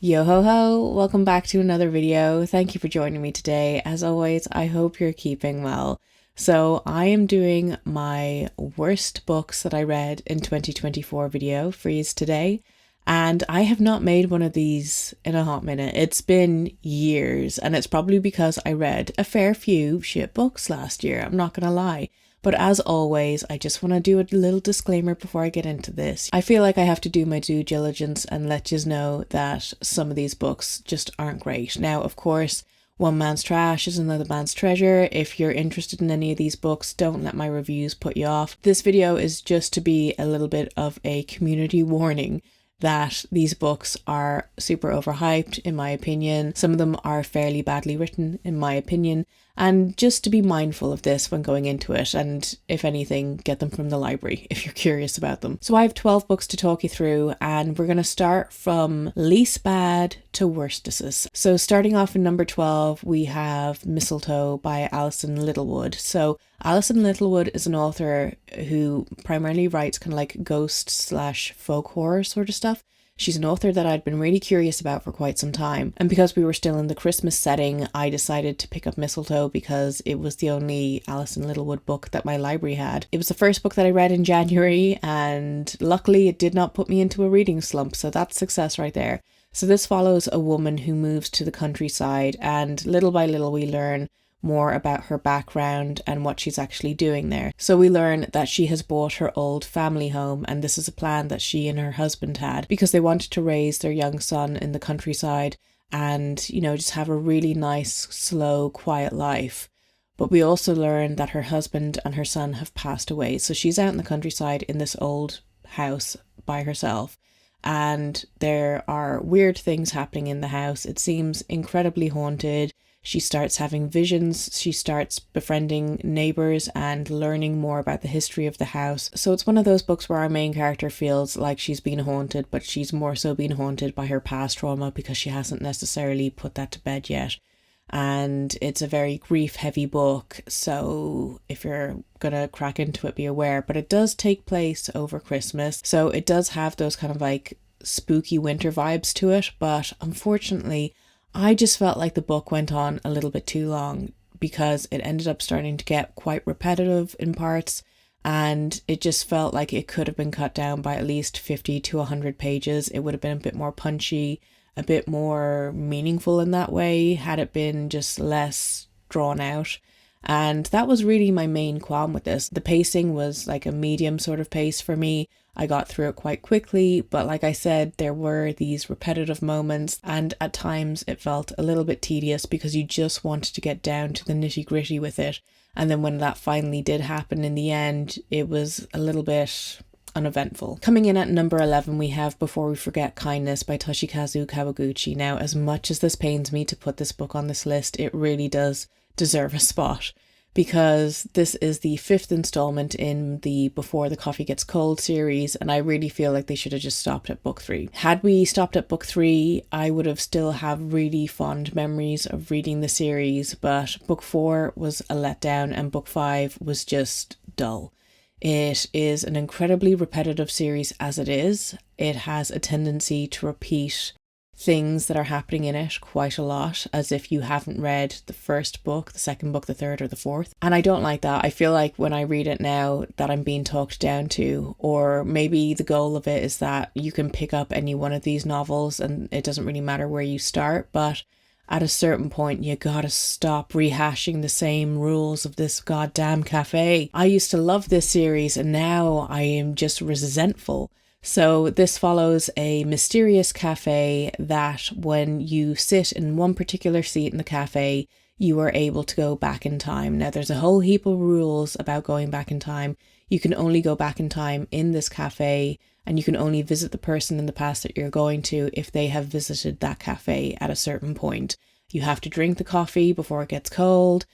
Yo ho ho, welcome back to another video. Thank you for joining me today. As always, I hope you're keeping well. So I am doing my worst books that I read in 2024 video for you today. And I have not made one of these in a hot minute. It's been years, and it's probably because I read a fair few shit books last year, I'm not gonna lie. But as always, I just want to do a little disclaimer before I get into this. I feel like I have to do my due diligence and let you know that some of these books just aren't great. Now, of course, one man's trash is another man's treasure. If you're interested in any of these books, don't let my reviews put you off. This video is just to be a little bit of a community warning that these books are super overhyped, in my opinion. Some of them are fairly badly written, in my opinion, and just to be mindful of this when going into it, and if anything, get them from the library if you're curious about them. So I have 12 books to talk you through, and we're going to start from least bad to worstest. So starting off in number 12, we have Mistletoe by Alison Littlewood. So Alison Littlewood is an author who primarily writes kind of like ghost/folk horror sort of stuff. She's an author that I'd been really curious about for quite some time. And because we were still in the Christmas setting, I decided to pick up Mistletoe because it was the only Alison Littlewood book that my library had. It was the first book that I read in January, and luckily it did not put me into a reading slump, so that's success right there. So this follows a woman who moves to the countryside, and little by little we learn more about her background and what she's actually doing there. So we learn that she has bought her old family home, and this is a plan that she and her husband had because they wanted to raise their young son in the countryside and, you know, just have a really nice, slow, quiet life. But we also learn that her husband and her son have passed away. So she's out in the countryside in this old house by herself. And there are weird things happening in the house. It seems incredibly haunted. She starts having visions, she starts befriending neighbours and learning more about the history of the house. So it's one of those books where our main character feels like she's been haunted, but she's more so being haunted by her past trauma because she hasn't necessarily put that to bed yet. And it's a very grief-heavy book, so if you're gonna crack into it, be aware. But it does take place over Christmas, so it does have those kind of like spooky winter vibes to it, but unfortunately I just felt like the book went on a little bit too long because it ended up starting to get quite repetitive in parts, and it just felt like it could have been cut down by at least 50 to 100 pages. It would have been a bit more punchy, a bit more meaningful in that way, had it been just less drawn out. And that was really my main qualm with this. The pacing was like a medium sort of pace for me. I got through it quite quickly, but like I said, there were these repetitive moments, and at times it felt a little bit tedious because you just wanted to get down to the nitty-gritty with it. And then when that finally did happen in the end, it was a little bit uneventful. Coming in at number 11, we have Before We Forget Kindness by Toshikazu Kawaguchi. Now, as much as this pains me to put this book on this list, it really does deserve a spot, because this is the 5th installment in the Before the Coffee Gets Cold series, and I really feel like they should have just stopped at book 3. Had we stopped at book 3, I would have still have really fond memories of reading the series, but book 4 was a letdown and book 5 was just dull. It is an incredibly repetitive series as it is. It has a tendency to repeat things that are happening in it quite a lot, as if you haven't read the first book, the second book, the third, or the fourth. And I don't like that. I feel like when I read it now that I'm being talked down to, or maybe the goal of it is that you can pick up any one of these novels and it doesn't really matter where you start, but at a certain point you gotta stop rehashing the same rules of this goddamn cafe. I used to love this series and now I am just resentful. So this follows a mysterious cafe that when you sit in one particular seat in the cafe, you are able to go back in time. Now there's a whole heap of rules about going back in time. You can only go back in time in this cafe, and you can only visit the person in the past that you're going to if they have visited that cafe at a certain point. You have to drink the coffee before it gets cold.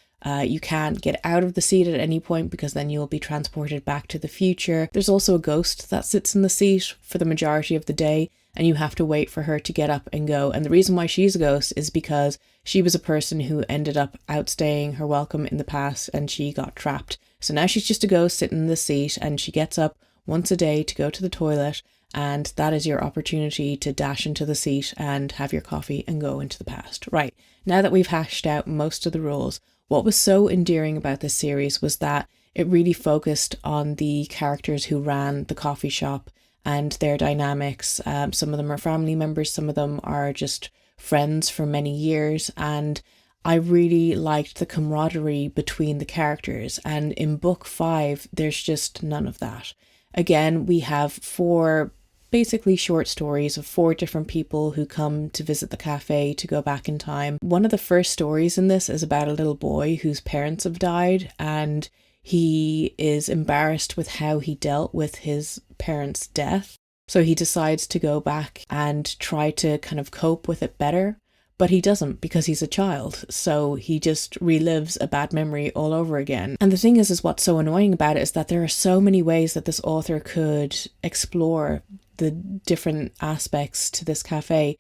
You can't get out of the seat at any point because then you'll be transported back to the future. There's also a ghost that sits in the seat for the majority of the day, and you have to wait for her to get up and go. And the reason why she's a ghost is because she was a person who ended up outstaying her welcome in the past and she got trapped. So now she's just a ghost sitting in the seat, and she gets up once a day to go to the toilet, and that is your opportunity to dash into the seat and have your coffee and go into the past. Right, now that we've hashed out most of the rules, what was so endearing about this series was that it really focused on the characters who ran the coffee shop and their dynamics. Some of them are family members, some of them are just friends for many years, and I really liked the camaraderie between the characters. And in book 5, there's just none of that. Again, we have 4 basically short stories of 4 different people who come to visit the cafe to go back in time. One of the first stories in this is about a little boy whose parents have died, and he is embarrassed with how he dealt with his parents' death. So he decides to go back and try to kind of cope with it better. But he doesn't, because he's a child, so he just relives a bad memory all over again. And the thing is what's so annoying about it is that there are so many ways that this author could explore the different aspects to this cafe,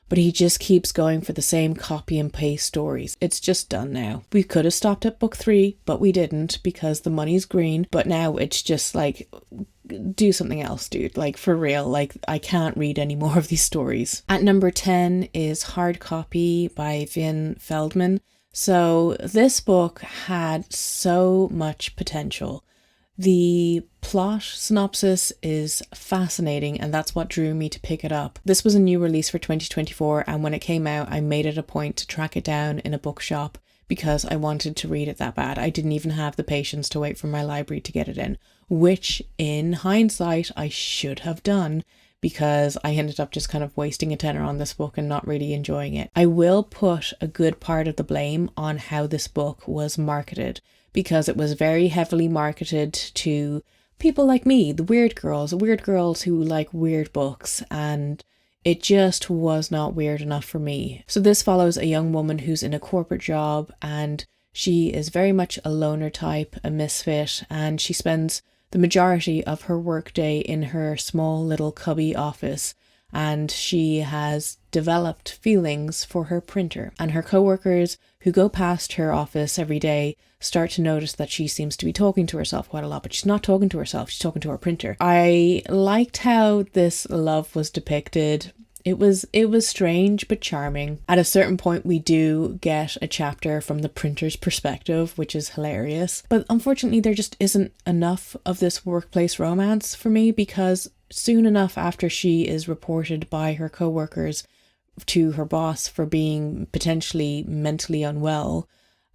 but he just keeps going for the same copy and paste stories. It's just done now. We could have stopped at book 3, but we didn't because the money's green, but now it's just like, do something else, dude. Like, for real, like, I can't read any more of these stories. At number 10 is Hard Copy by Vin Feldman. So this book had so much potential. The plot synopsis is fascinating, and that's what drew me to pick it up. This was a new release for 2024, and when it came out, I made it a point to track it down in a bookshop because I wanted to read it that bad. I didn't even have the patience to wait for my library to get it in, which in hindsight I should have done, because I ended up just kind of wasting a tenner on this book and not really enjoying it. I will put a good part of the blame on how this book was marketed, because it was very heavily marketed to people like me, the weird girls who like weird books, and it just was not weird enough for me. So this follows a young woman who's in a corporate job, and she is very much a loner type, a misfit, and she spends the majority of her workday in her small little cubby office, and she has developed feelings for her printer. And her coworkers who go past her office every day start to notice that she seems to be talking to herself quite a lot, but she's not talking to herself, she's talking to her printer. I liked how this love was depicted. It was strange but charming. At a certain point we do get a chapter from the printer's perspective, which is hilarious. But unfortunately there just isn't enough of this workplace romance for me, because soon enough after she is reported by her coworkers to her boss for being potentially mentally unwell,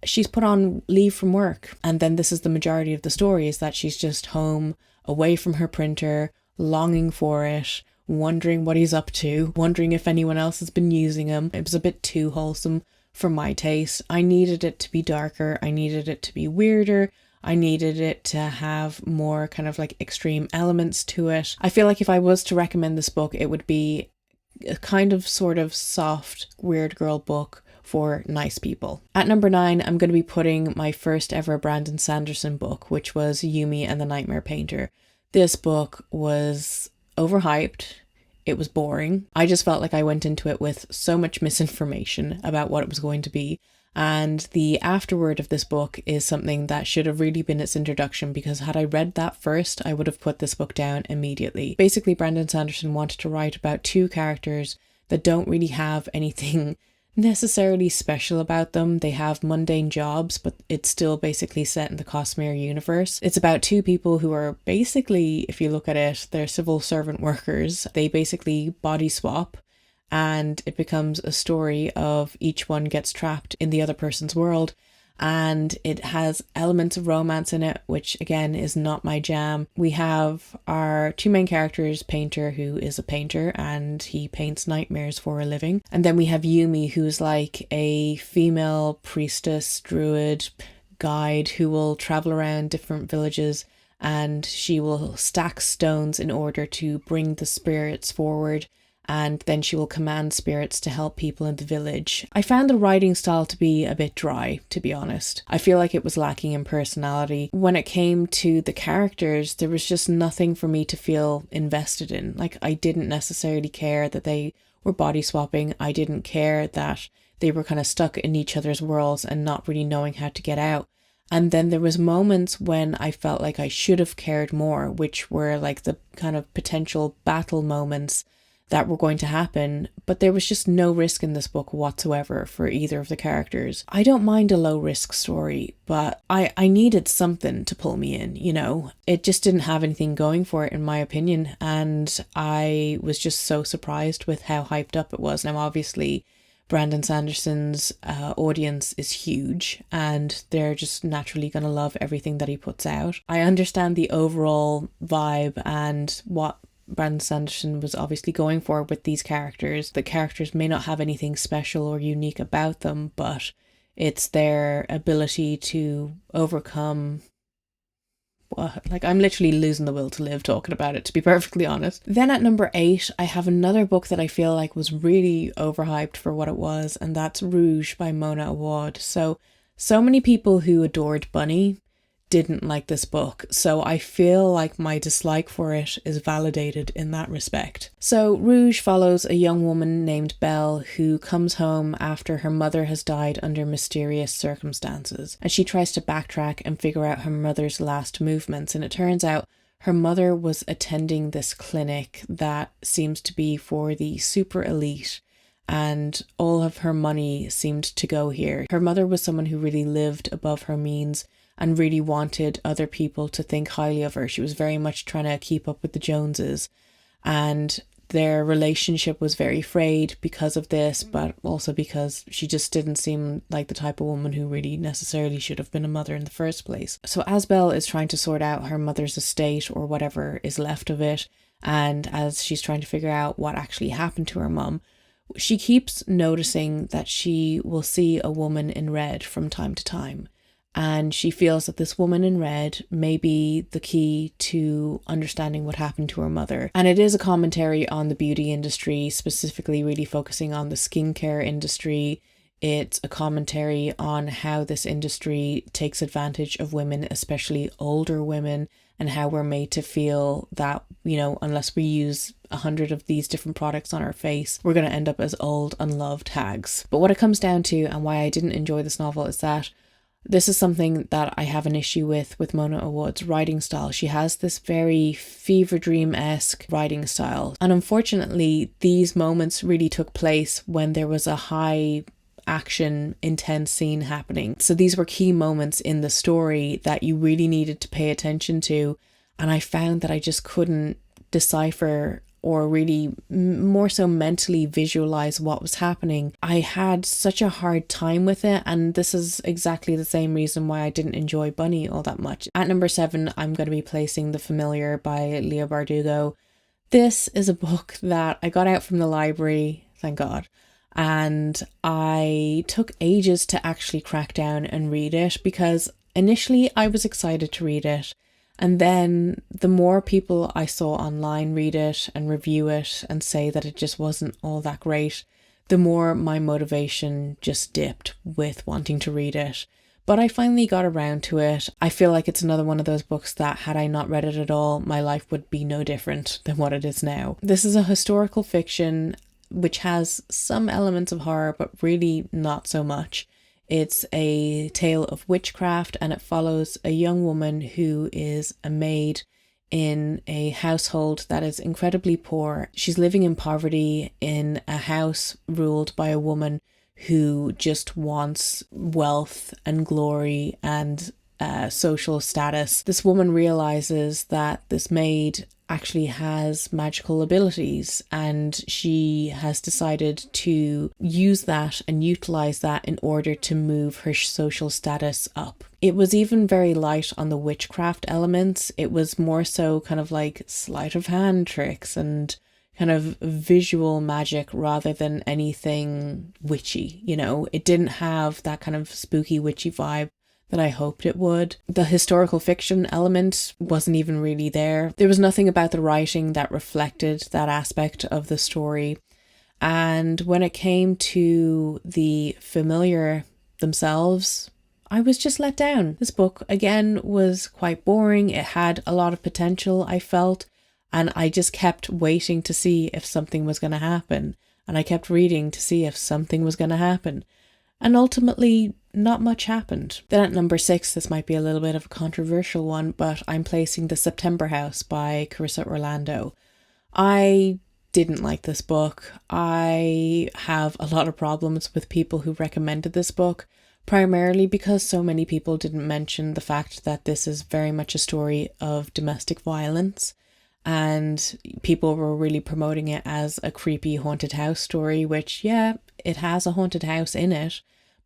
she's put on leave from work. And then this is the majority of the story, is that she's just home, away from her printer, longing for it, wondering what he's up to, wondering if anyone else has been using him. It was a bit too wholesome for my taste. I needed it to be darker, I needed it to be weirder, I needed it to have more kind of like extreme elements to it. I feel like if I was to recommend this book, it would be a kind of sort of soft weird girl book for nice people. At number 9, I'm going to be putting my first ever Brandon Sanderson book, which was Yumi and the Nightmare Painter. This book was overhyped. It was boring. I just felt like I went into it with so much misinformation about what it was going to be. And the afterword of this book is something that should have really been its introduction, because had I read that first, I would have put this book down immediately. Basically, Brandon Sanderson wanted to write about 2 characters that don't really have anything necessarily special about them. They have mundane jobs, but it's still basically set in the Cosmere universe. It's about 2 people who are basically, if you look at it, they're civil servant workers. They basically body swap, and it becomes a story of each one gets trapped in the other person's world. And it has elements of romance in it, which again is not my jam. We have our 2 main characters, Painter, who is a painter and he paints nightmares for a living. And then we have Yumi, who's like a female priestess, druid, guide who will travel around different villages, and she will stack stones in order to bring the spirits forward, and then she will command spirits to help people in the village. I found the writing style to be a bit dry, to be honest. I feel like it was lacking in personality. When it came to the characters, there was just nothing for me to feel invested in. Like, I didn't necessarily care that they were body swapping. I didn't care that they were kind of stuck in each other's worlds and not really knowing how to get out. And then there was moments when I felt like I should have cared more, which were like the kind of potential battle moments that were going to happen, but there was just no risk in this book whatsoever for either of the characters. I don't mind a low risk story, but I needed something to pull me in, you know? It just didn't have anything going for it, in my opinion, and I was just so surprised with how hyped up it was. Now, obviously, Brandon Sanderson's audience is huge, and they're just naturally going to love everything that he puts out. I understand the overall vibe and what Brandon Sanderson was obviously going for with these characters. The characters may not have anything special or unique about them, but it's their ability to overcome. Like, I'm literally losing the will to live talking about it, to be perfectly honest. Then at number 8, I have another book that I feel like was really overhyped for what it was, and that's Rouge by Mona Awad. So many people who adored Bunny didn't like this book, so I feel like my dislike for it is validated in that respect. So Rouge follows a young woman named Belle who comes home after her mother has died under mysterious circumstances, and she tries to backtrack and figure out her mother's last movements, and it turns out her mother was attending this clinic that seems to be for the super elite, and all of her money seemed to go here. Her mother was someone who really lived above her means and really wanted other people to think highly of her. She was very much trying to keep up with the Joneses, and their relationship was very frayed because of this, but also because she just didn't seem like the type of woman who really necessarily should have been a mother in the first place. So as Belle is trying to sort out her mother's estate, or whatever is left of it, and as she's trying to figure out what actually happened to her mum, she keeps noticing that she will see a woman in red from time to time. And she feels that this woman in red may be the key to understanding what happened to her mother. And it is a commentary on the beauty industry, specifically really focusing on the skincare industry. It's a commentary on how this industry takes advantage of women, especially older women, and how we're made to feel that, you know, unless we use 100 of these different products on our face, we're going to end up as old, unloved hags. But what it comes down to, and why I didn't enjoy this novel, is that this is something that I have an issue with Mona Awad's writing style. She has this very fever dream-esque writing style. And unfortunately, these moments really took place when there was a high action, intense scene happening. So these were key moments in the story that you really needed to pay attention to. And I found that I just couldn't decipher or really more so mentally visualize what was happening. I had such a hard time with it, and this is exactly the same reason why I didn't enjoy Bunny all that much. At number 7, I'm going to be placing The Familiar by Leigh Bardugo. This is a book that I got out from the library, thank God, and I took ages to actually crack down and read it, because initially I was excited to read it. And then the more people I saw online read it and review it and say that it just wasn't all that great, the more my motivation just dipped with wanting to read it. But I finally got around to it. I feel like it's another one of those books that, had I not read it at all, my life would be no different than what it is now. This is a historical fiction which has some elements of horror, but really not so much. It's a tale of witchcraft, and it follows a young woman who is a maid in a household that is incredibly poor. She's living in poverty in a house ruled by a woman who just wants wealth and glory and social status. This woman realizes that this maid actually has magical abilities, and she has decided to use that and utilize that in order to move her social status up. It was even very light on the witchcraft elements. It was more so kind of like sleight of hand tricks and kind of visual magic rather than anything witchy, you know. It didn't have that kind of spooky witchy vibe that I hoped it would. The historical fiction element wasn't even really there. There was nothing about the writing that reflected that aspect of the story. And when it came to the Familiar themselves, I was just let down. This book, again, was quite boring. It had a lot of potential, I felt, and I just kept waiting to see if something was going to happen. And I kept reading to see if something was going to happen. And ultimately, not much happened. Then at number 6, this might be a little bit of a controversial one, but I'm placing The September House by Carissa Orlando. I didn't like this book. I have a lot of problems with people who recommended this book, primarily because so many people didn't mention the fact that this is very much a story of domestic violence. And people were really promoting it as a creepy haunted house story, which, yeah, it has a haunted house in it,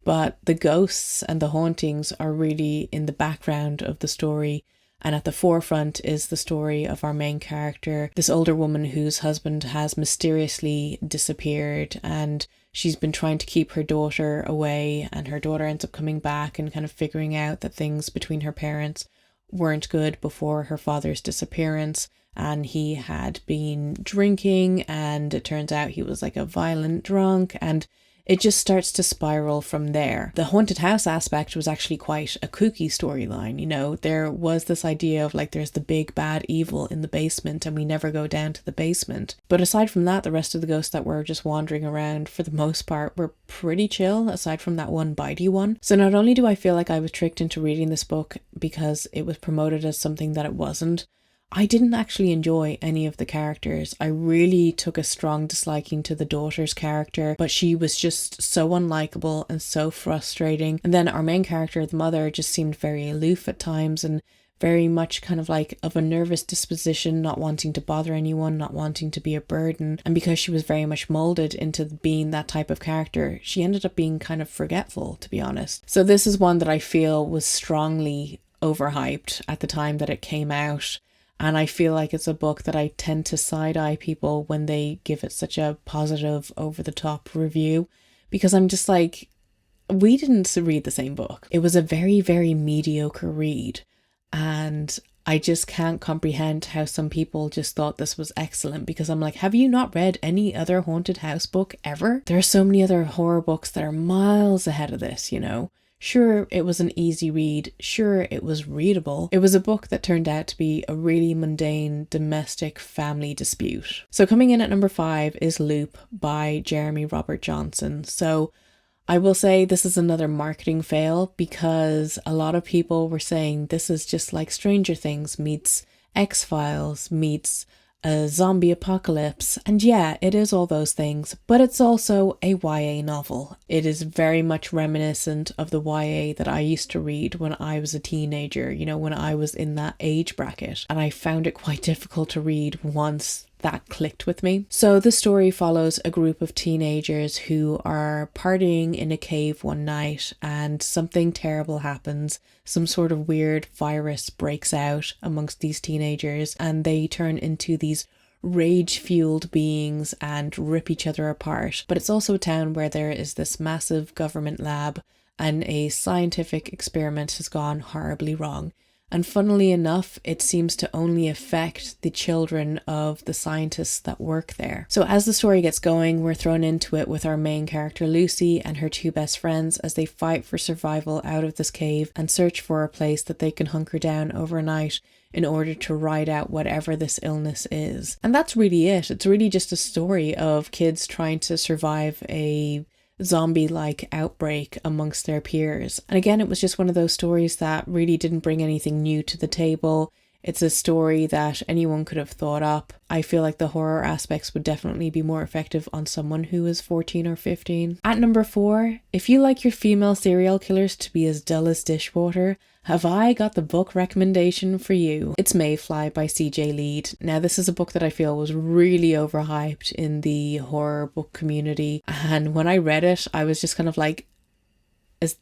but the ghosts and the hauntings are really in the background of the story. And at the forefront is the story of our main character, this older woman whose husband has mysteriously disappeared, and she's been trying to keep her daughter away, and her daughter ends up coming back and kind of figuring out that things between her parents weren't good before her father's disappearance. And he had been drinking, and it turns out he was like a violent drunk, and it just starts to spiral from there. The haunted house aspect was actually quite a kooky storyline, you know. There was this idea of like there's the big bad evil in the basement and we never go down to the basement. But aside from that, the rest of the ghosts that were just wandering around for the most part were pretty chill, aside from that one bitey one. So not only do I feel like I was tricked into reading this book because it was promoted as something that it wasn't, I didn't actually enjoy any of the characters. I really took a strong disliking to the daughter's character, but she was just so unlikable and so frustrating. And then our main character, the mother, just seemed very aloof at times and very much kind of like of a nervous disposition, not wanting to bother anyone, not wanting to be a burden. And because she was very much molded into being that type of character, she ended up being kind of forgetful, to be honest. So this is one that I feel was strongly overhyped at the time that it came out. And I feel like it's a book that I tend to side-eye people when they give it such a positive, over-the-top review. Because I'm just like, we didn't read the same book. It was a very, very mediocre read. And I just can't comprehend how some people just thought this was excellent. Because I'm like, have you not read any other haunted house book ever? There are so many other horror books that are miles ahead of this, you know? Sure, it was an easy read. Sure, it was readable. It was a book that turned out to be a really mundane domestic family dispute. So coming in at number 5 is Loop by Jeremy Robert Johnson. So I will say this is another marketing fail because a lot of people were saying this is just like Stranger Things meets X-Files meets a zombie apocalypse, and yeah, it is all those things, but it's also a YA novel. It is very much reminiscent of the YA that I used to read when I was a teenager, you know, when I was in that age bracket, and I found it quite difficult to read once that clicked with me. So the story follows a group of teenagers who are partying in a cave one night and something terrible happens. Some sort of weird virus breaks out amongst these teenagers and they turn into these rage-fueled beings and rip each other apart. But it's also a town where there is this massive government lab and a scientific experiment has gone horribly wrong. And funnily enough, it seems to only affect the children of the scientists that work there. So as the story gets going, we're thrown into it with our main character Lucy and her 2 best friends as they fight for survival out of this cave and search for a place that they can hunker down overnight in order to ride out whatever this illness is. And that's really it. It's really just a story of kids trying to survive a zombie-like outbreak amongst their peers. And again, it was just one of those stories that really didn't bring anything new to the table. It's a story that anyone could have thought up. I feel like the horror aspects would definitely be more effective on someone who is 14 or 15. At number 4, if you like your female serial killers to be as dull as dishwater, have I got the book recommendation for you. It's Mayfly by CJ Leede. Now this is a book that I feel was really overhyped in the horror book community, and when I read it I was just kind of like, is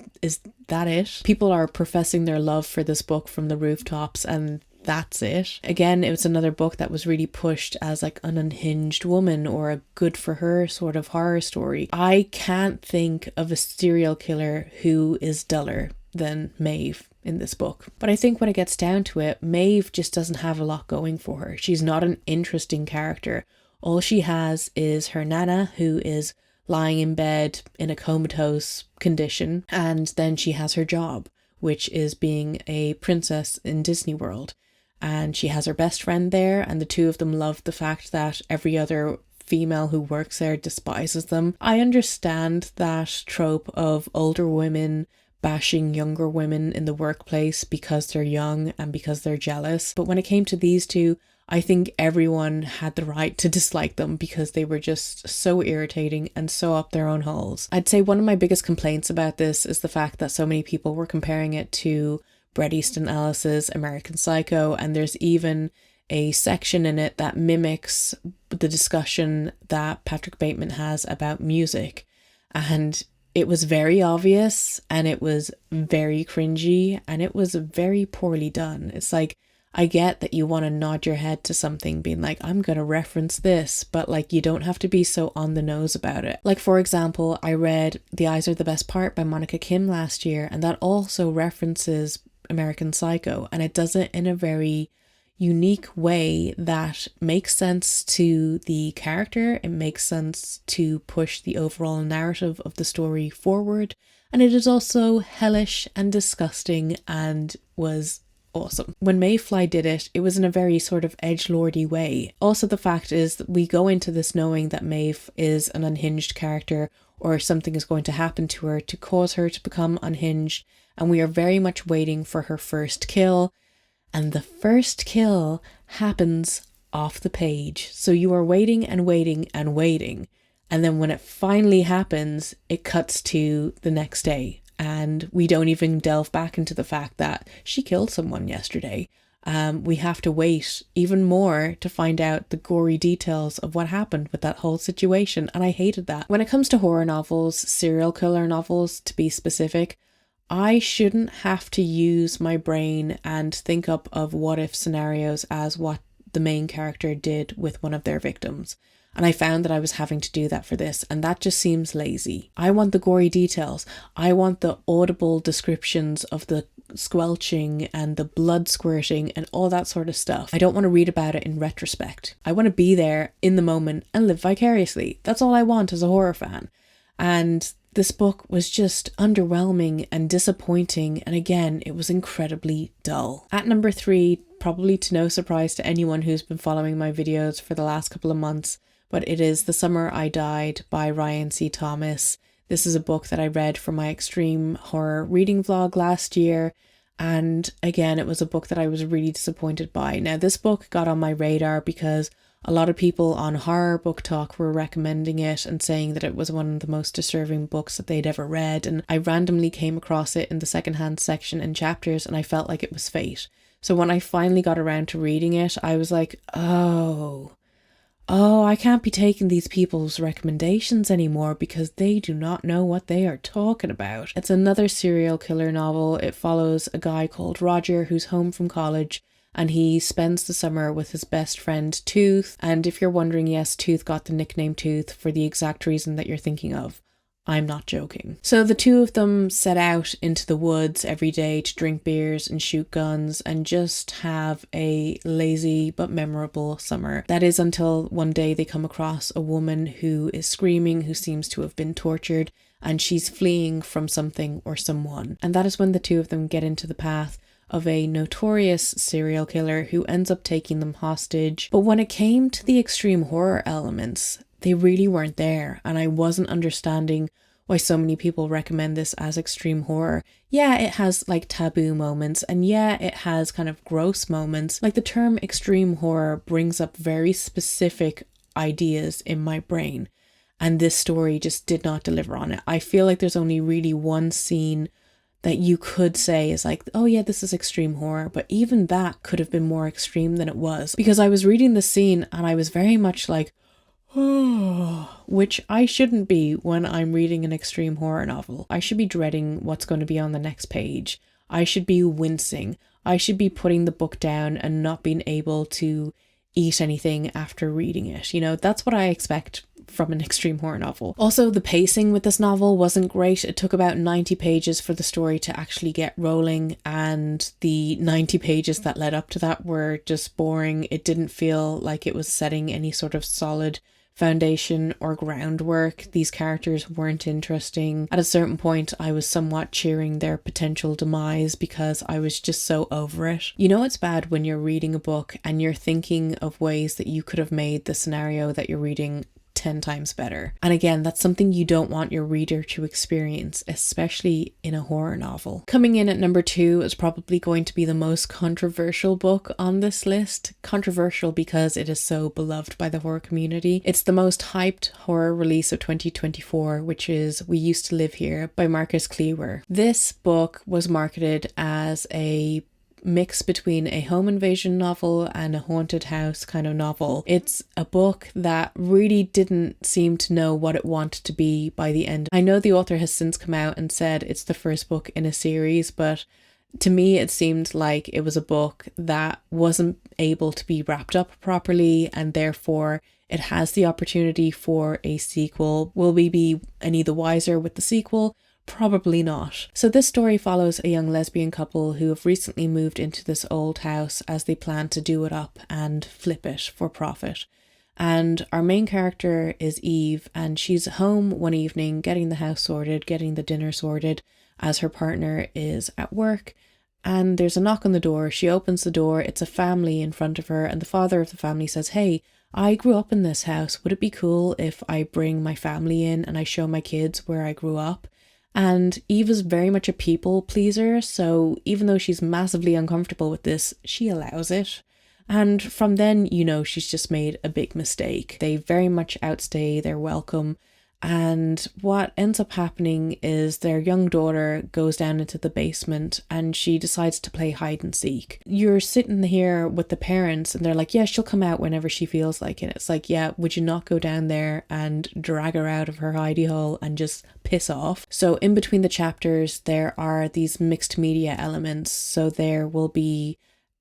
that it? People are professing their love for this book from the rooftops and that's it. Again, it was another book that was really pushed as like an unhinged woman or a good for her sort of horror story. I can't think of a serial killer who is duller than Maeve in this book. But I think when it gets down to it, Maeve just doesn't have a lot going for her. She's not an interesting character. All she has is her nana, who is lying in bed in a comatose condition, and then she has her job, which is being a princess in Disney World. And she has her best friend there, and the 2 of them love the fact that every other female who works there despises them. I understand that trope of older women bashing younger women in the workplace because they're young and because they're jealous. But when it came to these two, I think everyone had the right to dislike them because they were just so irritating and so up their own holes. I'd say one of my biggest complaints about this is the fact that so many people were comparing it to Bret Easton Ellis's American Psycho, and there's even a section in it that mimics the discussion that Patrick Bateman has about music. And it was very obvious, and it was very cringy, and it was very poorly done. It's like, I get that you want to nod your head to something being like, I'm going to reference this, but like, you don't have to be so on the nose about it. Like, for example, I read The Eyes Are the Best Part by Monica Kim last year, and that also references American Psycho, and it does it in a very unique way that makes sense to the character. It makes sense to push the overall narrative of the story forward, and it is also hellish and disgusting and was awesome. When Mayfly did it, it was in a very sort of edgelordy way. Also, the fact is that we go into this knowing that Maeve is an unhinged character, or something is going to happen to her to cause her to become unhinged, and we are very much waiting for her first kill, and the first kill happens off the page. So you are waiting and waiting and waiting, and then when it finally happens, it cuts to the next day. And we don't even delve back into the fact that she killed someone yesterday. We have to wait even more to find out the gory details of what happened with that whole situation. And I hated that. When it comes to horror novels, serial killer novels to be specific, I shouldn't have to use my brain and think up of what if scenarios as what the main character did with one of their victims. And I found that I was having to do that for this, and that just seems lazy. I want the gory details. I want the audible descriptions of the squelching and the blood squirting and all that sort of stuff. I don't want to read about it in retrospect. I want to be there in the moment and live vicariously. That's all I want as a horror fan. And this book was just underwhelming and disappointing, and again, it was incredibly dull. At number 3, probably to no surprise to anyone who's been following my videos for the last couple of months, but it is The Summer I Died by Ryan C. Thomas. This is a book that I read for my extreme horror reading vlog last year, and again, it was a book that I was really disappointed by. Now, this book got on my radar because a lot of people on Horror Book Talk were recommending it and saying that it was one of the most disturbing books that they'd ever read, and I randomly came across it in the secondhand section in chapters, and I felt like it was fate. So when I finally got around to reading it, I was like, oh, I can't be taking these people's recommendations anymore because they do not know what they are talking about. It's another serial killer novel. It follows a guy called Roger who's home from college, and he spends the summer with his best friend Tooth. And if you're wondering, yes, Tooth got the nickname Tooth for the exact reason that you're thinking of. I'm not joking. So the two of them set out into the woods every day to drink beers and shoot guns and just have a lazy but memorable summer. That is until one day they come across a woman who is screaming, who seems to have been tortured, and she's fleeing from something or someone. And that is when the two of them get into the path of a notorious serial killer who ends up taking them hostage. But when it came to the extreme horror elements, they really weren't there, and I wasn't understanding why so many people recommend this as extreme horror. Yeah, it has like taboo moments, and yeah, it has kind of gross moments. Like, the term extreme horror brings up very specific ideas in my brain, and this story just did not deliver on it. I feel like there's only really one scene that you could say is like, oh yeah, this is extreme horror, but even that could have been more extreme than it was, because I was reading the scene and I was very much like, oh, which I shouldn't be when I'm reading an extreme horror novel. I should be dreading what's going to be on the next page. I should be wincing. I should be putting the book down and not being able to eat anything after reading it. You know, that's what I expect from an extreme horror novel. Also, the pacing with this novel wasn't great. It took about 90 pages for the story to actually get rolling, and the 90 pages that led up to that were just boring. It didn't feel like it was setting any sort of solid foundation or groundwork. These characters weren't interesting. At a certain point, I was somewhat cheering their potential demise because I was just so over it. You know, it's bad when you're reading a book and you're thinking of ways that you could have made the scenario that you're reading 10 times better. And again, that's something you don't want your reader to experience, especially in a horror novel. Coming in at number 2 is probably going to be the most controversial book on this list. Controversial because it is so beloved by the horror community. It's the most hyped horror release of 2024, which is We Used to Live Here by Marcus Cleaver. This book was marketed as a mix between a home invasion novel and a haunted house kind of novel. It's a book that really didn't seem to know what it wanted to be by the end. I know the author has since come out and said it's the first book in a series, but to me it seemed like it was a book that wasn't able to be wrapped up properly, and therefore it has the opportunity for a sequel. Will we be any the wiser with the sequel? Probably not. So this story follows a young lesbian couple who have recently moved into this old house as they plan to do it up and flip it for profit. And our main character is Eve, and she's home one evening getting the house sorted, getting the dinner sorted, as her partner is at work. And there's a knock on the door. She opens the door. It's a family in front of her, and the father of the family says, "Hey, I grew up in this house. Would it be cool if I bring my family in and I show my kids where I grew up?" And Eve is very much a people pleaser, so even though she's massively uncomfortable with this, she allows it. And from then, you know, she's just made a big mistake. They very much outstay their welcome. And what ends up happening is their young daughter goes down into the basement and she decides to play hide and seek. You're sitting here with the parents and they're like, yeah, she'll come out whenever she feels like it. It's like, yeah, would you not go down there and drag her out of her hidey hole and just piss off? So in between the chapters, there are these mixed media elements. So there will be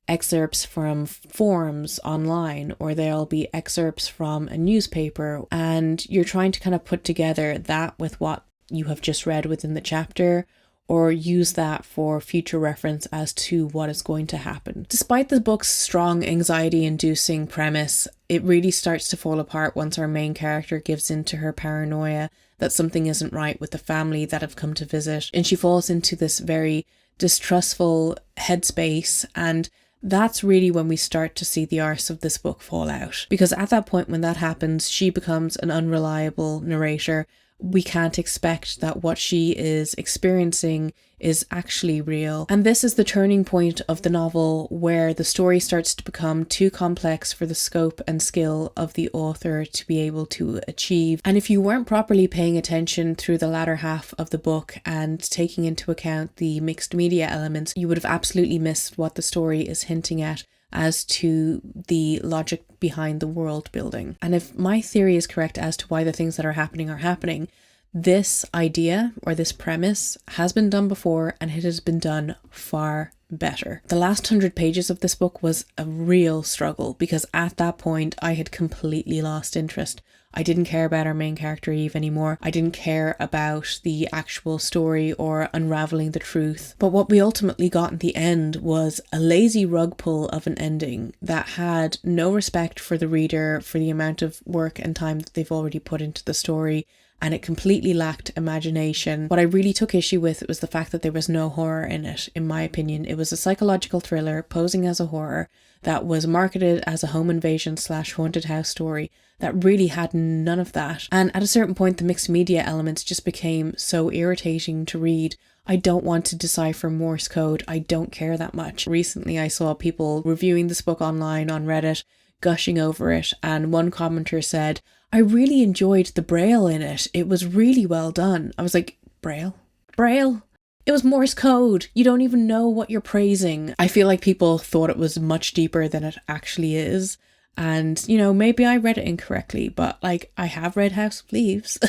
excerpts from forums online, or there'll be excerpts from a newspaper, and you're trying to kind of put together that with what you have just read within the chapter, or use that for future reference as to what is going to happen. Despite the book's strong anxiety-inducing premise, it really starts to fall apart once our main character gives in to her paranoia that something isn't right with the family that have come to visit, and she falls into this very distrustful headspace, and that's really when we start to see the arse of this book fall out. Because at that point when that happens, she becomes an unreliable narrator. We can't expect that what she is experiencing is actually real. And this is the turning point of the novel where the story starts to become too complex for the scope and skill of the author to be able to achieve. And if you weren't properly paying attention through the latter half of the book and taking into account the mixed media elements, you would have absolutely missed what the story is hinting at as to the logic behind the world building. And if my theory is correct as to why the things that are happening, this idea or this premise has been done before, and it has been done far better. The last 100 pages of this book was a real struggle, because at that point I had completely lost interest. I didn't care about our main character Eve anymore. I didn't care about the actual story or unraveling the truth. But what we ultimately got in the end was a lazy rug pull of an ending that had no respect for the reader, for the amount of work and time that they've already put into the story, and it completely lacked imagination. What I really took issue with was the fact that there was no horror in it, in my opinion. It was a psychological thriller posing as a horror that was marketed as a home invasion / haunted house story that really had none of that. And at a certain point, the mixed media elements just became so irritating to read. I don't want to decipher Morse code. I don't care that much. Recently, I saw people reviewing this book online on Reddit, gushing over it, and one commenter said, "I really enjoyed the Braille in it. It was really well done." I was like, Braille? Braille? It was Morse code. You don't even know what you're praising. I feel like people thought it was much deeper than it actually is. And, you know, maybe I read it incorrectly, but like, I have read House of Leaves.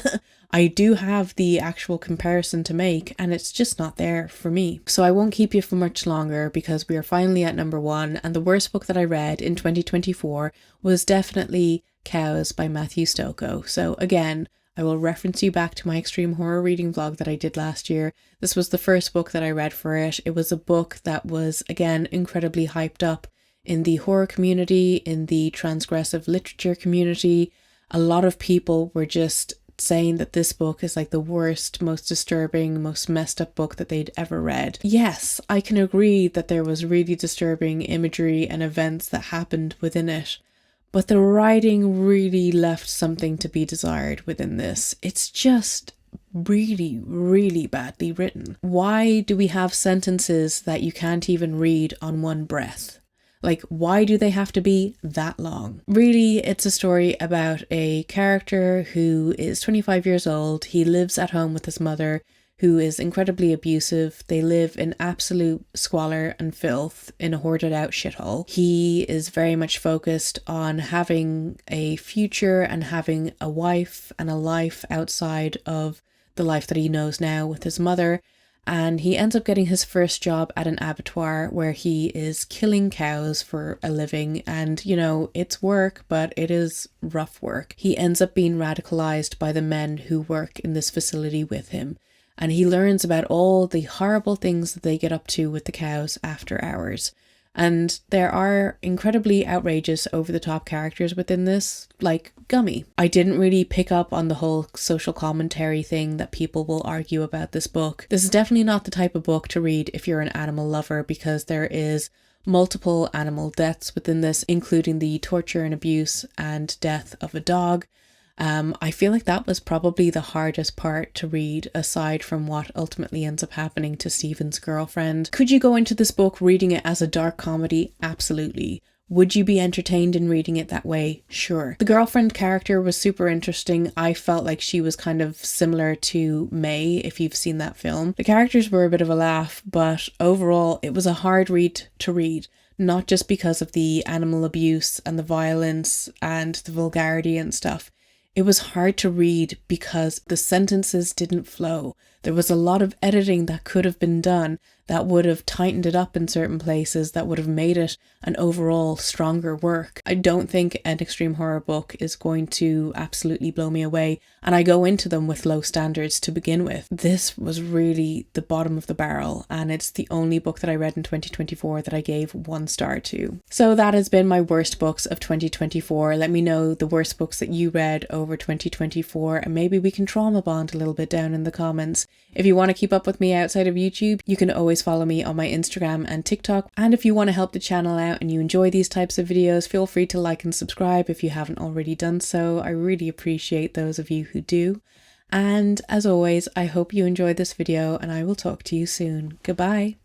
I do have the actual comparison to make, and it's just not there for me. So I won't keep you for much longer, because we are finally at number 1, and the worst book that I read in 2024 was definitely Cows by Matthew Stokoe. So again, I will reference you back to my extreme horror reading vlog that I did last year. This was the first book that I read for it. It was a book that was, again, incredibly hyped up in the horror community, in the transgressive literature community. A lot of people were just saying that this book is like the worst, most disturbing, most messed up book that they'd ever read. Yes, I can agree that there was really disturbing imagery and events that happened within it, but the writing really left something to be desired within this. It's just really, really badly written. Why do we have sentences that you can't even read on one breath? Like, why do they have to be that long? Really, it's a story about a character who is 25 years old. He lives at home with his mother, who is incredibly abusive. They live in absolute squalor and filth in a hoarded out shithole. He is very much focused on having a future and having a wife and a life outside of the life that he knows now with his mother. And he ends up getting his first job at an abattoir where he is killing cows for a living. And, you know, it's work, but it is rough work. He ends up being radicalized by the men who work in this facility with him. And he learns about all the horrible things that they get up to with the cows after hours. And there are incredibly outrageous, over-the-top characters within this, like Gummy. I didn't really pick up on the whole social commentary thing that people will argue about this book. This is definitely not the type of book to read if you're an animal lover, because there is multiple animal deaths within this, including the torture and abuse and death of a dog. I feel like that was probably the hardest part to read, aside from what ultimately ends up happening to Stephen's girlfriend. Could you go into this book reading it as a dark comedy? Absolutely. Would you be entertained in reading it that way? Sure. The girlfriend character was super interesting. I felt like she was kind of similar to May, if you've seen that film. The characters were a bit of a laugh, but overall it was a hard read to read. Not just because of the animal abuse and the violence and the vulgarity and stuff. It was hard to read because the sentences didn't flow. There was a lot of editing that could have been done that would have tightened it up in certain places, that would have made it an overall stronger work. I don't think an extreme horror book is going to absolutely blow me away, and I go into them with low standards to begin with. This was really the bottom of the barrel, and it's the only book that I read in 2024 that I gave 1 star to. So that has been my worst books of 2024. Let me know the worst books that you read over 2024, and maybe we can trauma bond a little bit down in the comments. If you want to keep up with me outside of YouTube, you can always follow me on my Instagram and TikTok. And if you want to help the channel out and you enjoy these types of videos, feel free to like and subscribe if you haven't already done so. I really appreciate those of you who do. And as always, I hope you enjoyed this video, and I will talk to you soon. Goodbye.